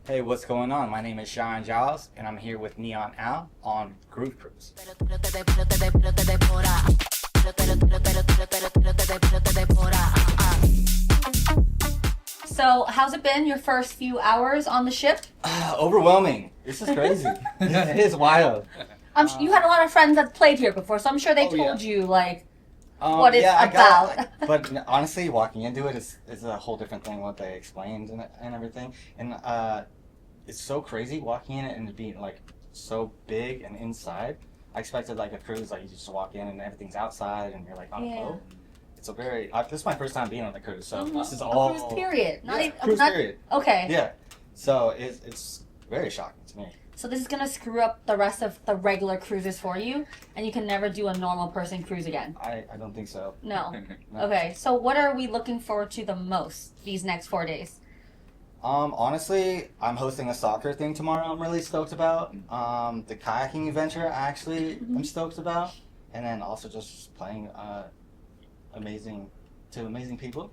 Hey, what's going on? My name is Cheyenne Giles, and I'm here with Neon Al on Groove Cruise. So, how's it been your first few hours on the ship? Overwhelming. This is crazy. It is wild. You had a lot of friends that played here before, so I'm sure they Oh, told yeah. you what it's I about. but honestly, walking into it is a whole different thing. What they explained and everything, and it's so crazy walking in it and it being like so big and inside. I expected like a cruise, like you just walk in and everything's outside and you're like on a boat. It's a very. This is my first time being on the cruise, so this is all cruise period. Cruise period. Okay. Yeah, so it's very shocking to me. So this is gonna screw up the rest of the regular cruises for you, and you can never do a normal person cruise again. I don't think so. No. No. Okay. So what are we looking forward to the most these next 4 days? Honestly, I'm hosting a soccer thing tomorrow. I'm really stoked about. The kayaking adventure, I'm stoked about, and then also just playing amazing people.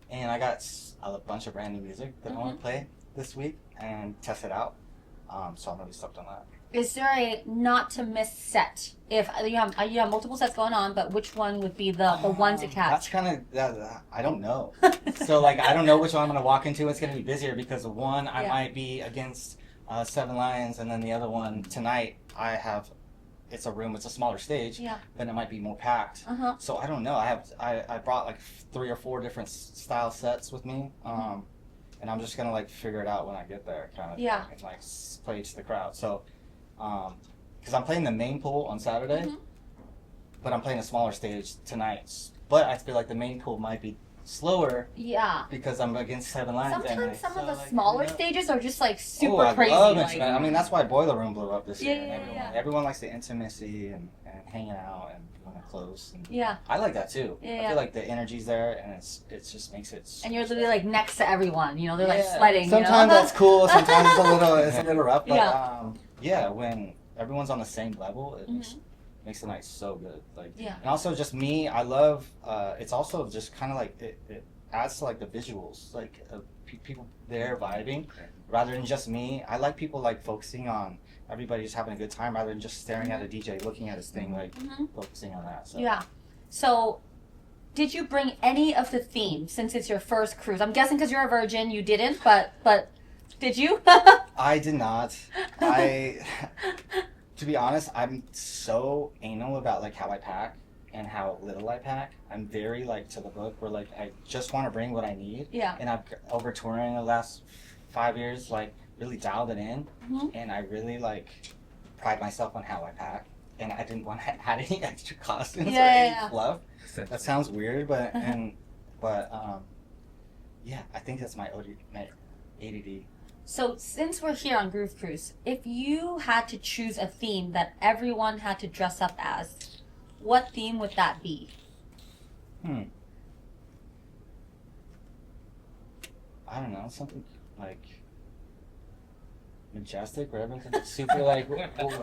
And I got a bunch of brand new music that I want to play this week and test it out. So I'm really stoked on that. Is there a not to miss set? If you have multiple sets going on, but which one would be the one to catch? That's kind of I don't know. So like I don't know which one I'm gonna walk into. It's gonna be busier because one I might be against Seven Lions, and then the other one tonight it's a smaller stage. Yeah. Then it might be more packed. So I don't know. I brought like 3 or 4 different style sets with me. And I'm just gonna like figure it out when I get there, kind of. Yeah. And like play to the crowd. So, because I'm playing the main pool on Saturday, but I'm playing a smaller stage tonight. But I feel like the main pool might be slower. Yeah. Because I'm against Seven Lions. Sometimes some of the smaller stages are just like super I crazy. Love it, man. I mean, that's why Boiler Room blew up this year. Yeah. Everyone likes the intimacy and hanging out and going close. And yeah. I like that too. Yeah. I feel like the energy's there, and it just makes it. And you're literally like next to everyone. You know, they're like sweating. Sometimes that's cool. Sometimes it's a little rough. But when everyone's on the same level, it makes the night so good. Like, and also just me, I love. It's also just kind of like it adds to like the visuals, like people there vibing, rather than just me. I like people like focusing on everybody just having a good time, rather than just staring at a DJ looking at his thing, like focusing on that. So. Yeah. So, did you bring any of the themes since it's your first cruise? I'm guessing because you're a virgin, you didn't, but did you? I did not. To be honest, I'm so anal about like how I pack and how little I pack. I'm very like to the book where like I just want to bring what I need. Yeah. And I've over touring the last 5 years, like really dialed it in, and I really like pride myself on how I pack. And I didn't want to add any extra costumes or any fluff. That sounds weird, but I think that's my ADD. So, since we're here on Groove Cruise, if you had to choose a theme that everyone had to dress up as, what theme would that be? I don't know, something like majestic, where everything's super like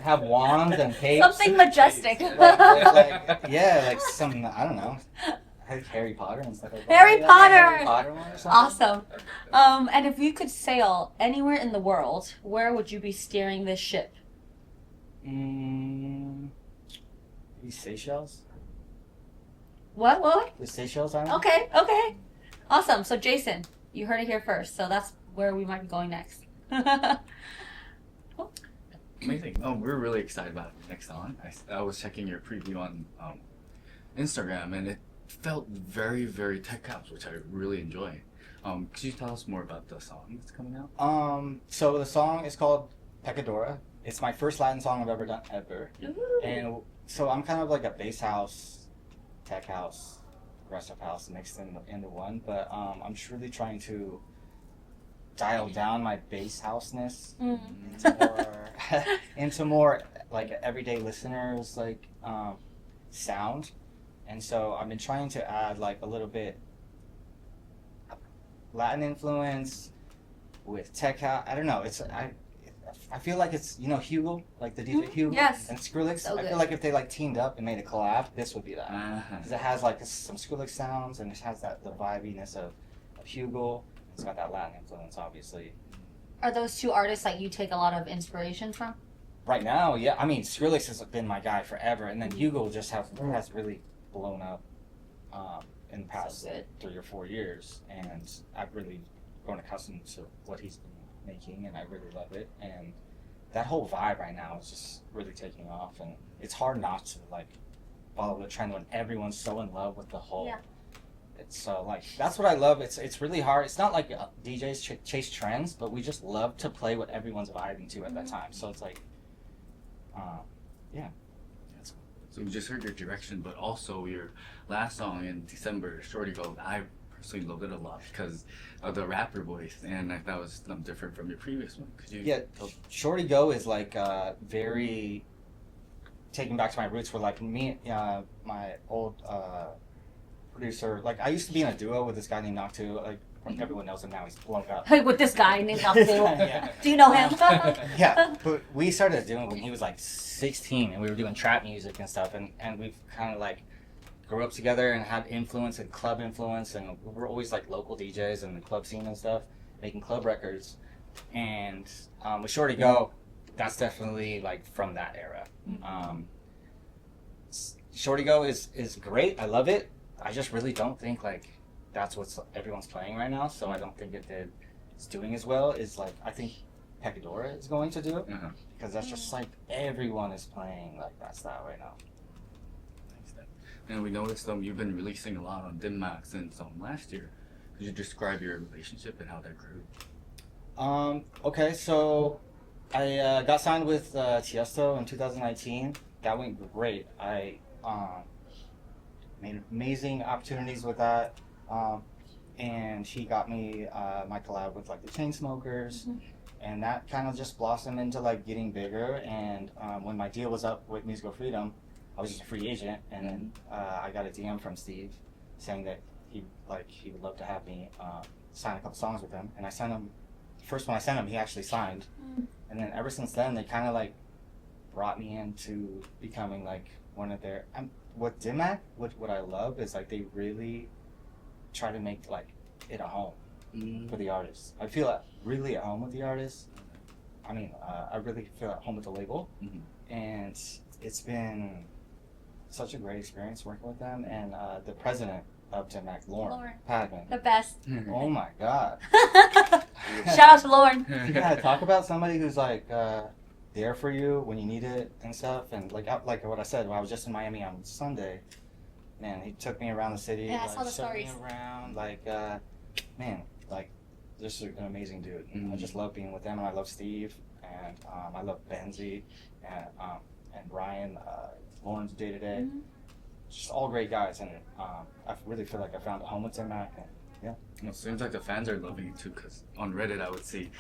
have wands and capes. Something majestic. like some, I don't know, like Harry Potter and stuff like that. Harry Potter! Harry Potter one or something. Awesome. And if you could sail anywhere in the world, where would you be steering this ship? Maybe Seychelles? What? The Seychelles Island? Okay. Awesome. So, Jason, you heard it here first. So that's where we might be going next. Amazing. We're really excited about next on. I was checking your preview on Instagram, and it felt very, very tech house, which I really enjoy. Could you tell us more about the song that's coming out? So the song is called Pecadora. It's my first Latin song I've ever done, ever. Ooh. And so I'm kind of like a bass house, tech house, progressive house mixed into one. But I'm just really trying to dial down my bass houseness into more like everyday listeners like sound. And so I've been trying to add like a little bit Latin influence with tech house. I don't know. I feel like it's Hugo, like the DJ Hugo and Skrillex. So I feel like if they like teamed up and made a collab, this would be that. Because it has like some Skrillex sounds and it has the vibiness of Hugo. It's got that Latin influence, obviously. Are those two artists that you take a lot of inspiration from? Right now, yeah. I mean, Skrillex has been my guy forever, and then Hugo just has really blown up in the past 3 or 4 years, and I've really grown accustomed to what he's been making, and I really love it. And that whole vibe right now is just really taking off, and it's hard not to like follow the trend when everyone's so in love with the whole. Yeah. It's so like that's what I love. It's really hard. It's not like DJs chase trends, but we just love to play what everyone's vibing to at that time. So it's like, yeah. That's cool. So we just heard your direction, but also your last song in December, Shorty Go. I personally loved it a lot because of the rapper voice, and I thought it was different from your previous one. Could you? Yeah, Shorty Go is like very taking back to my roots. Where like me, my old producer, like I used to be in a duo with this guy named Noctu. Like everyone knows him now. He's blown up. Hey, with this guy named Abdul. Yeah. Do you know him? Yeah, but we started doing it when he was like 16, and we were doing trap music and stuff, and we've kind of like grew up together and had influence and club influence, and we're always like local DJs in the club scene and stuff, making club records. And with Shorty Go, that's definitely like from that era. Shorty Go is great. I love it. I just really don't think like that's what everyone's playing right now, so I don't think it's doing as well as like I think Pecadora is going to do, because that's just like everyone is playing like that style right now. And we noticed you've been releasing a lot on Denmark since last year. Could you describe your relationship and how that grew? Okay, so I got signed with Tiesto in 2019. That went great. I made amazing opportunities with that. And he got me my collab with like the Chainsmokers, and that kind of just blossomed into like getting bigger. And when my deal was up with Musical Freedom, I was just a free agent, and then I got a DM from Steve saying that he would love to have me sign a couple songs with him, and I sent him. First one I sent him, he actually signed, and then ever since then they kind of like brought me into becoming like one of their. What Dimac, what I love is like they really try to make like it a home for the artists. I feel really at home with the artists. I mean, I really feel at home with the label, and it's been such a great experience working with them. And the president of Dimac, Lauren Padman, the best. Oh my God! Shout out to Lauren. Yeah, talk about somebody who's like there for you when you need it and stuff. And like what I said, when I was just in Miami on Sunday, man, he took me around the city. Yeah, like, I saw the stories. Me around, like, man, like, just an amazing dude. I just love being with them, and I love Steve, and I love Benzie, and Brian, Lauren's day to day. Just all great guys, and I really feel like I found a home with Tim Mack. Yeah. It seems like the fans are loving it too, because on Reddit I would see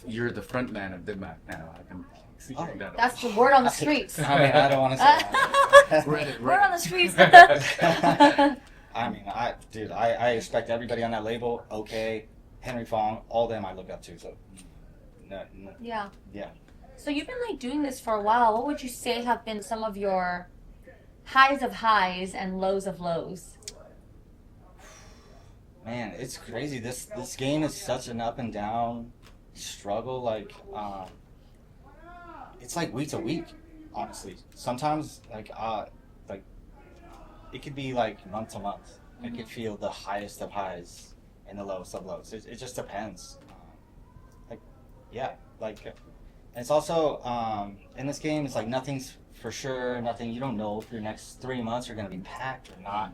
you're the front man of Denmark now. I can see that. That's the word on the streets. I mean, I don't want to say that. Reddit. Word on the streets. I mean, I expect everybody on that label, okay, Henry Fong, all them I look up to, so. No. Yeah. Yeah. So you've been like doing this for a while. What would you say have been some of your highs of highs and lows of lows? Man, it's crazy. This game is such an up and down struggle. Like, it's like week to week, honestly. Sometimes, like it could be like month to month. I could feel the highest of highs and the lowest of lows. It just depends. And it's also in this game. It's like nothing's for sure. Nothing. You don't know if your next 3 months are gonna be packed or not.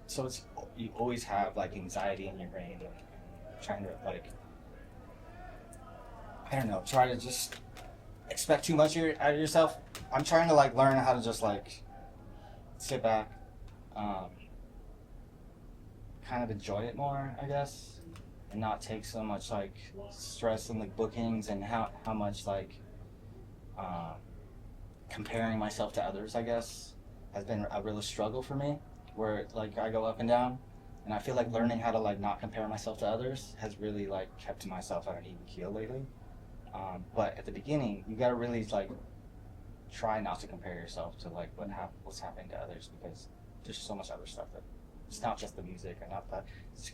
So you always have like anxiety in your brain and trying to like, I don't know, try to just expect too much out of yourself. I'm trying to like learn how to just like sit back, kind of enjoy it more, I guess, and not take so much like stress in like bookings and how much like comparing myself to others, I guess, has been a real struggle for me, where like I go up and down, and I feel like learning how to like not compare myself to others has really like kept myself at an even keel lately. But at the beginning, you gotta really like try not to compare yourself to like what's happening to others, because there's so much other stuff that it's not just the music or not that, it's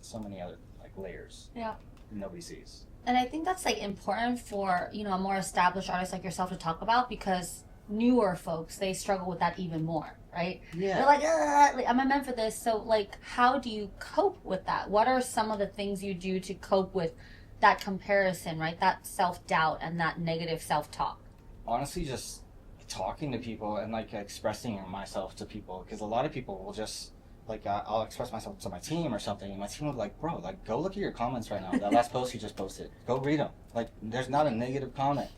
so many other like layers. Yeah. nobody sees. And I think that's like important for, you know, a more established artist like yourself to talk about, because newer folks, they struggle with that even more, right? Yeah. They're like, am I meant for this? So like, how do you cope with that? What are some of the things you do to cope with that comparison, right? That self-doubt and that negative self-talk? Honestly, just talking to people and like expressing myself to people, because a lot of people will just like I'll express myself to my team or something, and my team will be like, bro, like go look at your comments right now. That last post you just posted, go read them. Like there's not a negative comment.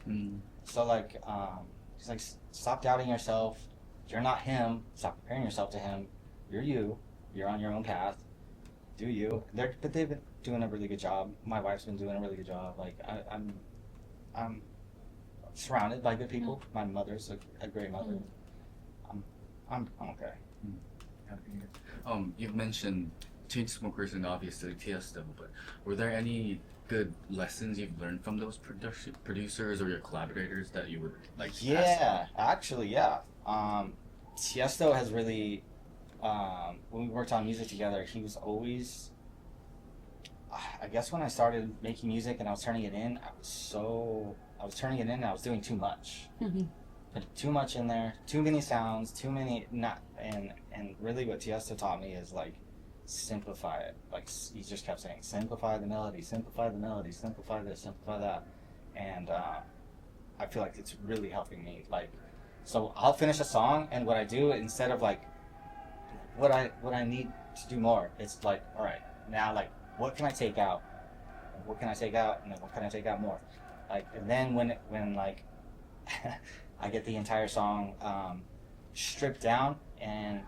So like just like stop doubting yourself. You're not him. Stop comparing yourself to him. You're you. You're on your own path. Do you? But they've been doing a really good job. My wife's been doing a really good job. Like I'm surrounded by good people. My mother's a great mother. I'm okay. You've mentioned Chainsmokers and obviously Tiesto, but were there any good lessons you've learned from those producers or your collaborators that you would like? Yeah, actually, yeah. Tiesto has really, when we worked on music together, he was always. I guess when I started making music and I was turning it in, I was turning it in and I was doing too much. Put too much in there, too many sounds, too many and really what Tiesto taught me is like simplify it. Like he just kept saying simplify the melody, simplify the melody, simplify this, simplify that, and I feel like it's really helping me. Like, so I'll finish a song and what I do instead of like what I need to do more, it's like, all right, now like what can I take out? What can I take out, and then what can I take out more? Like, and then when like I get the entire song stripped down and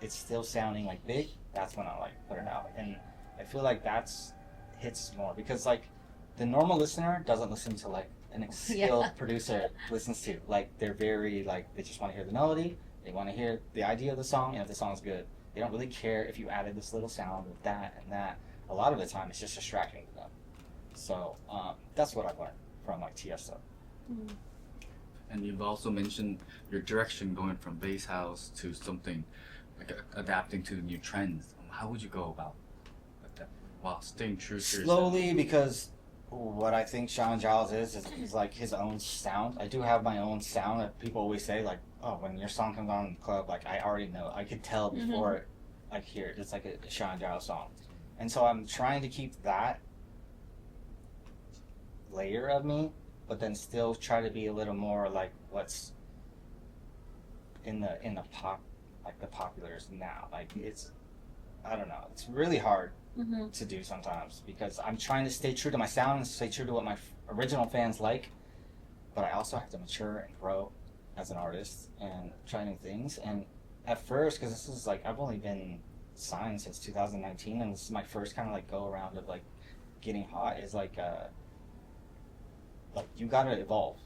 it's still sounding like big, that's when I like put it out. And I feel like that's hits more because like the normal listener doesn't listen to like an skilled producer listens to. Like they're very like they just want to hear the melody, they want to hear the idea of the song, and if the song's good, they don't really care if you added this little sound with that and that. A lot of the time it's just distracting to them. So that's what I've learned from like Tiesto. And you've also mentioned your direction going from bass house to something like adapting to new trends. How would you go about that while staying true to yourself? Slowly, because what I think Cheyenne Giles is like his own sound. I do have my own sound that people always say like, oh, when your song comes on in the club, like I already know. I could tell before I hear it. It's like a Cheyenne Giles song. And so I'm trying to keep that layer of me, but then still try to be a little more like what's in the pop, like the populars now. Like it's, I don't know, it's really hard to do sometimes because I'm trying to stay true to my sound and stay true to what my original fans like, but I also have to mature and grow as an artist and try new things. And at first, because this is like, I've only been signed since 2019 and this is my first kind of like go around of like getting hot, is like you gotta evolve.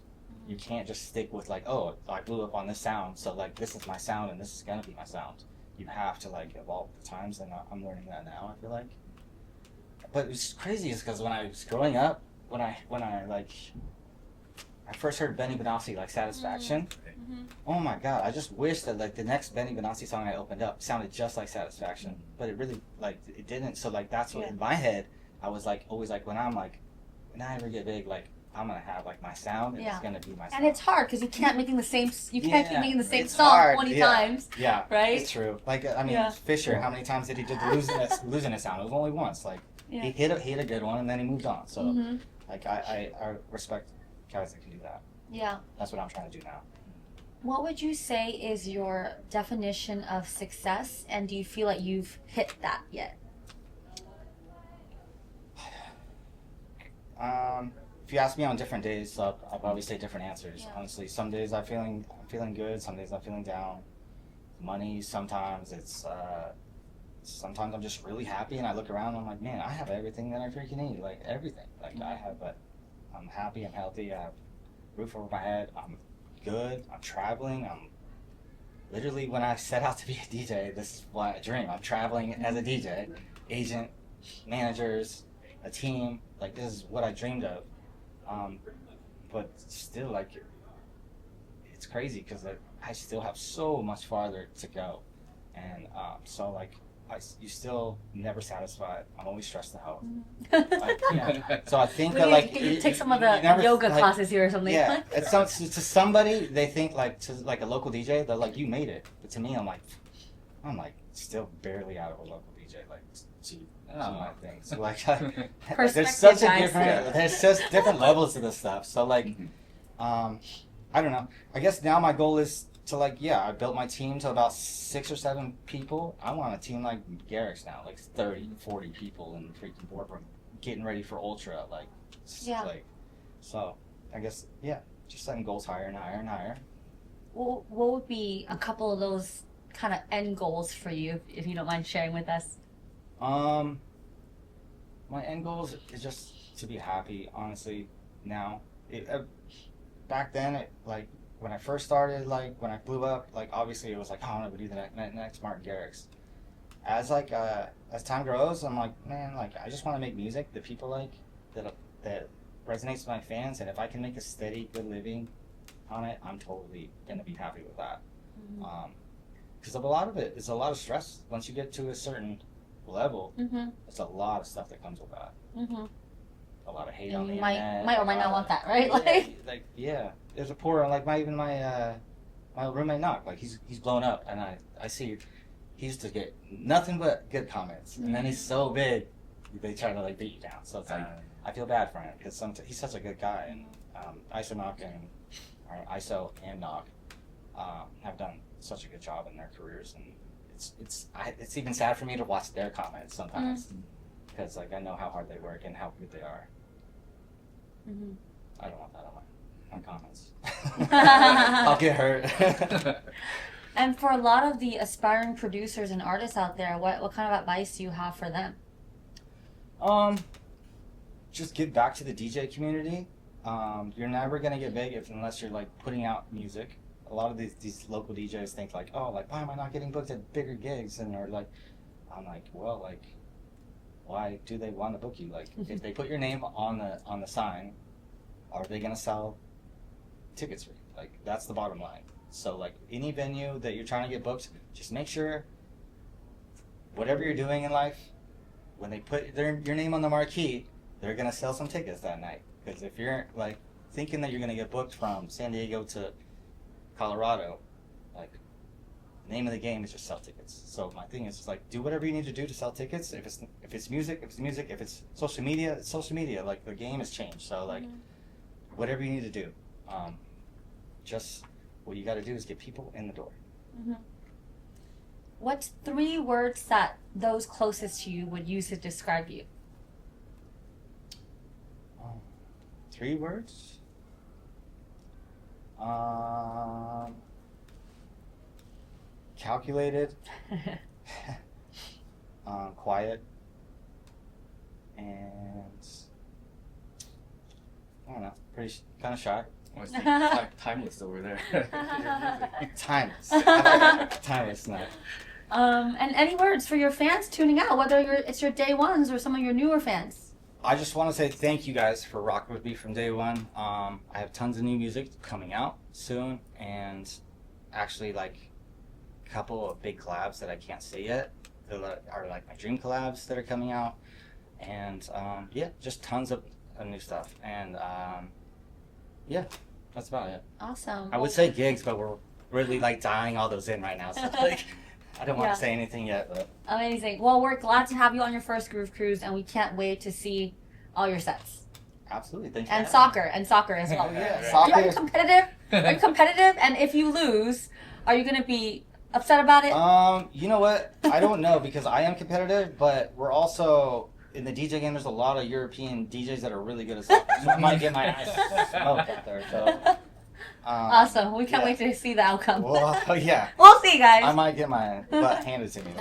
You can't just stick with like, oh, I blew up on this sound, so like this is my sound and this is gonna be my sound. You have to like evolve with the times, and I'm learning that now, I feel like. But it's crazy is because when I was growing up, when I like I first heard Benny Benassi like Satisfaction. Oh my god, I just wish that like the next Benny Benassi song I opened up sounded just like Satisfaction, but it really like it didn't. So like that's what in my head I was like always like when I ever get big, like I'm gonna have like my sound and it's gonna be my sound. And it's hard because you can't keep making the same song 20 times. Yeah, right. It's true. Like I mean, Fisher, how many times did he do the losing his sound? It was only once. Like he hit a good one and then he moved on. So like I respect guys that can do that. Yeah. That's what I'm trying to do now. What would you say is your definition of success, and do you feel like you've hit that yet? If you ask me on different days, I'll probably say different answers. Honestly, some days I'm feeling good, some days I'm feeling down. Money, sometimes it's sometimes I'm just really happy and I look around and I'm like, man, I have everything that I freaking need, like everything. Like I'm happy, I'm healthy, I have a roof over my head, I'm good, I'm traveling, I'm literally, when I set out to be a DJ, this is what I dream. I'm traveling as a DJ, agent, managers, a team, like this is what I dreamed of. But still, like, it's crazy because I still have so much farther to go. And so, like, you still never satisfied. I'm always stressed out. Mm-hmm. So I think we that like you take some of the yoga classes here or something. Yeah, it's to somebody they think like to like a local DJ they're like you made it, but to me I'm like still barely out of a local DJ like gee. My thing. So like, there's such a different. There's just different levels to this stuff. So like, I don't know. I guess now my goal is to like, I built my team to about 6 or 7 people. I want a team like Garrick's now, like 30, 40 people in the freaking boardroom, getting ready for Ultra. Like, like, so I guess just setting goals higher and higher and higher. What would be a couple of those kind of end goals for you, if you don't mind sharing with us? My end goal is just to be happy, honestly, now. Back then, like, when I first started, like, when I blew up, like, obviously it was like, oh, I want to be the next Martin Garrix. As, like, as time grows, I'm like, man, like, I just want to make music that people like, that resonates with my fans, and if I can make a steady, good living on it, I'm totally going to be happy with that. Because of a lot of it, it's a lot of stress. Once you get to a certain level, there's a lot of stuff that comes with that. A lot of hate on the internet. Might or might not want that, right? There's a poor like my roommate Knock, like he's blown up, and I see he used to get nothing but good comments, and then he's so big, they try to like beat you down. So it's like I feel bad for him because he's such a good guy, and ISO and Knock have done such a good job in their careers, and it's even sad for me to watch their comments sometimes because like I know how hard they work and how good they are. I don't want that on my comments. I'll get hurt. And for a lot of the aspiring producers and artists out there, what kind of advice do you have for them? Just give back to the DJ community. You're never gonna get big unless you're like putting out music. A lot of these local DJs think like, oh, like why am I not getting booked at bigger gigs? And or like, I'm like, well, like, why do they want to book you? Like, if they put your name on the sign, are they gonna sell tickets for you? Like, that's the bottom line. So like any venue that you're trying to get booked, just make sure whatever you're doing in life, when they put your name on the marquee, they're gonna sell some tickets that night. Because if you're like thinking that you're gonna get booked from San Diego to Colorado, like, the name of the game is just sell tickets. So my thing is just like do whatever you need to do to sell tickets. If it's music, it's music. If it's social media, it's social media. Like the game has changed. So like whatever you need to do, just what you got to do is get people in the door. What's 3 words that those closest to you would use to describe you? 3 words? Calculated, quiet, and I don't know, pretty kind of shy. Timeless over there. Timeless. Timeless night. And any words for your fans tuning out, whether it's your day ones or some of your newer fans? I just want to say thank you guys for rocking with me from day one. I have tons of new music coming out soon, and actually like a couple of big collabs that I can't say yet that are like my dream collabs that are coming out, and just tons of new stuff, and that's about it. Awesome. I would say gigs, but we're really like dying all those in right now, so like I don't want to say anything yet. But amazing. Well, we're glad to have you on your first Groove Cruise, and we can't wait to see all your sets. Absolutely, thank you. And soccer as well. Soccer. Are you competitive? Are you competitive? And if you lose, are you going to be upset about it? You know what? I don't know because I am competitive, but we're also in the DJ game. There's a lot of European DJs that are really good at soccer, so I might get my eyes smoked out there. So. Awesome. We can't wait to see the outcome. Well, yeah. We'll see, guys. I might get my butt handed to me.